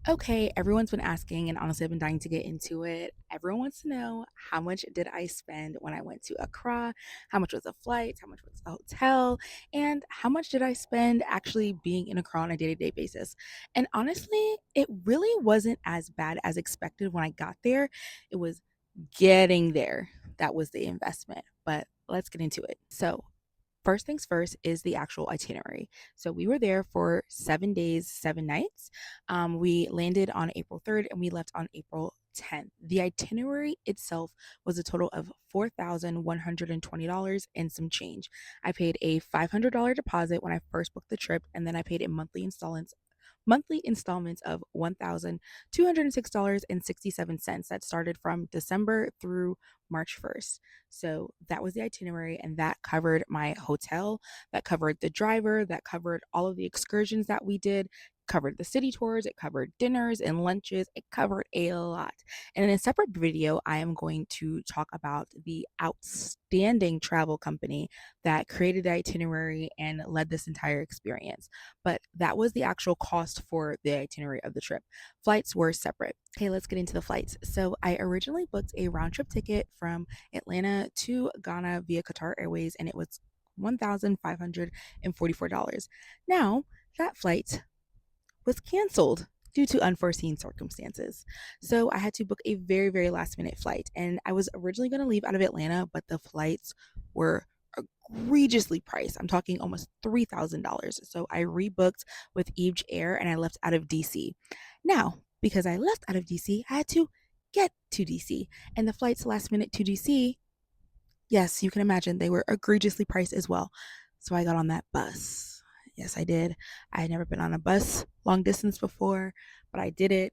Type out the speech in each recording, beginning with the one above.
Okay, everyone's been asking, and honestly, I've been dying to get into it. Everyone wants to know how much did I spend when I went to Accra? How much was a flight? How much was a hotel? And how much did I spend actually being in Accra on a day to day basis? And honestly, it really wasn't as bad as expected when I got there. It was getting there that was the investment. But let's get into it. So, first things first is the actual itinerary. So we were there for 7 days, 7 nights. We landed on April 3rd and we left on April 10th. The itinerary itself was a total of $4,120 and some change. I paid a $500 deposit when I first booked the trip, and then I paid in monthly installments of $1,206.67 that started from December through March 1st. So that was the itinerary, and that covered my hotel, that covered the driver, that covered all of the excursions that we did, covered the city tours, it covered dinners and lunches, it covered a lot. And in a separate video, I am going to talk about the outstanding travel company that created the itinerary and led this entire experience. But that was the actual cost for the itinerary of the trip. Flights were separate. Okay, let's get into the flights. So I originally booked a round trip ticket from Atlanta to Ghana via Qatar Airways, and it was $1,544. Now, that flight was canceled due to unforeseen circumstances. So I had to book a very, very last minute flight. And I was originally going to leave out of Atlanta, but the flights were egregiously priced. I'm talking almost $3,000. So I rebooked with Eve Air and I left out of DC. Now, because I left out of DC, I had to get to DC. And the flights last minute to DC, yes, you can imagine they were egregiously priced as well. So I got on that bus. Yes, I did. I had never been on a bus long distance before, but I did it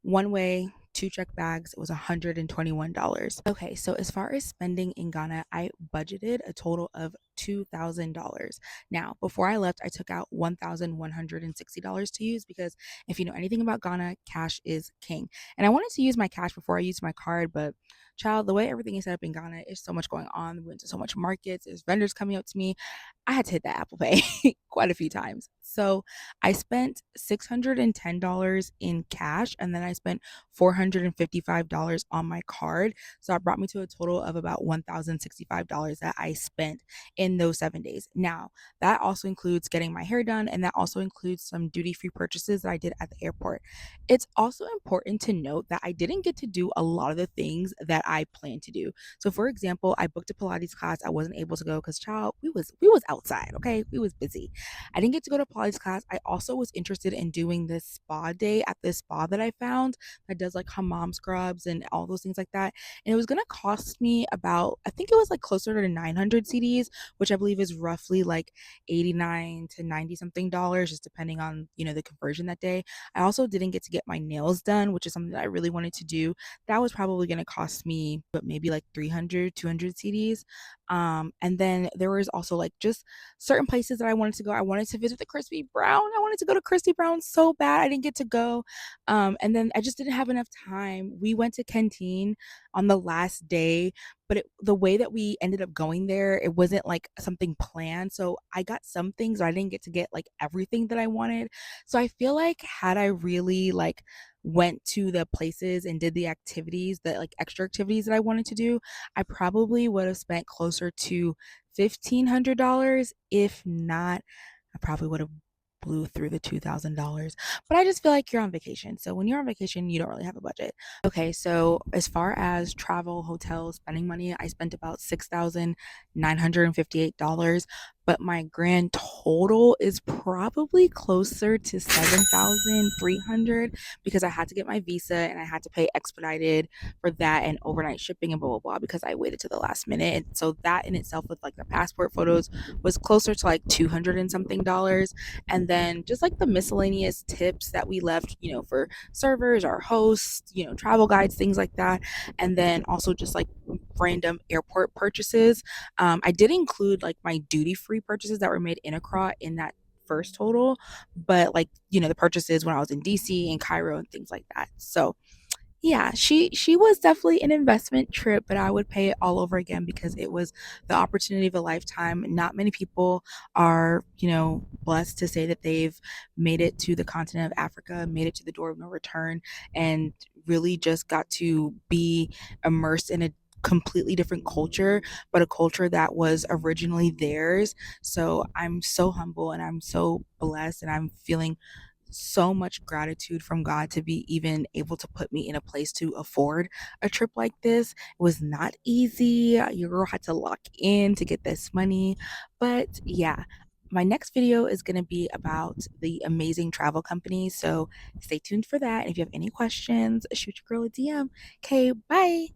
one way, two check bags. It was $121. Okay, so as far as spending in Ghana, I budgeted a total of $2,000. Now, before I left, I took out $1,160 to use because if you know anything about Ghana, cash is king. And I wanted to use my cash before I used my card, but child, the way everything is set up in Ghana, is so much going on. We went to so much markets, there's vendors coming up to me. I had to hit that Apple Pay quite a few times. So I spent $610 in cash, and then I spent $455 on my card. So that brought me to a total of about $1,065 that I spent in those 7 days. Now, that also includes getting my hair done, and that also includes some duty free purchases that I did at the airport. It's also important to note that I didn't get to do a lot of the things that I planned to do. So, for example, I booked a Pilates class. I wasn't able to go because, child, we was outside. Okay, we was busy. I didn't get to go to Pilates class. I also was interested in doing this spa day at this spa that I found that does like hammam scrubs and all those things like that. And it was gonna cost me about, I think it was like closer to 900 CDs, which I believe is roughly like 89 to 90 something dollars, just depending on the conversion that day. I also didn't get to get my nails done, which is something that I really wanted to do. That was probably gonna cost me, but maybe like 300, 200 CDs. And then there was also like just certain places that I wanted to go. I wanted to visit the Crispy Brown. I wanted to go to Crispy Brown so bad. I didn't get to go. And then I just didn't have enough time. We went to Canteen on the last day, but the way that we ended up going there, it wasn't like something planned. So I got some things, but I didn't get to get like everything that I wanted. So I feel like had I really like went to the places and did the activities, the like extra activities that I wanted to do, I probably would have spent closer to $1,500. If not, I probably would have blew through the $2,000. But I just feel like you're on vacation. So when you're on vacation, you don't really have a budget. Okay, so as far as travel, hotels, spending money, I spent about $6,958, but my grand total is probably closer to 7,300 because I had to get my visa and I had to pay expedited for that and overnight shipping and blah blah blah because I waited to the last minute. And so that in itself with like the passport photos was closer to like 200 and something dollars. And then just like the miscellaneous tips that we left, for servers, our hosts, travel guides, things like that. And then also just like random airport purchases. I did include like my duty free purchases that were made in Accra in that first total, but like, the purchases when I was in DC and Cairo and things like that. So Yeah, she was definitely an investment trip, but I would pay it all over again because it was the opportunity of a lifetime. Not many people are, blessed to say that they've made it to the continent of Africa, made it to the door of no return, and really just got to be immersed in a completely different culture, but a culture that was originally theirs. So I'm so humble and I'm so blessed, and I'm feeling so much gratitude from God to be even able to put me in a place to afford a trip like this. It was not easy. Your girl had to lock in to get this money. But yeah, my next video is going to be about the amazing travel company. So stay tuned for that. And if you have any questions, shoot your girl a DM. Okay, bye.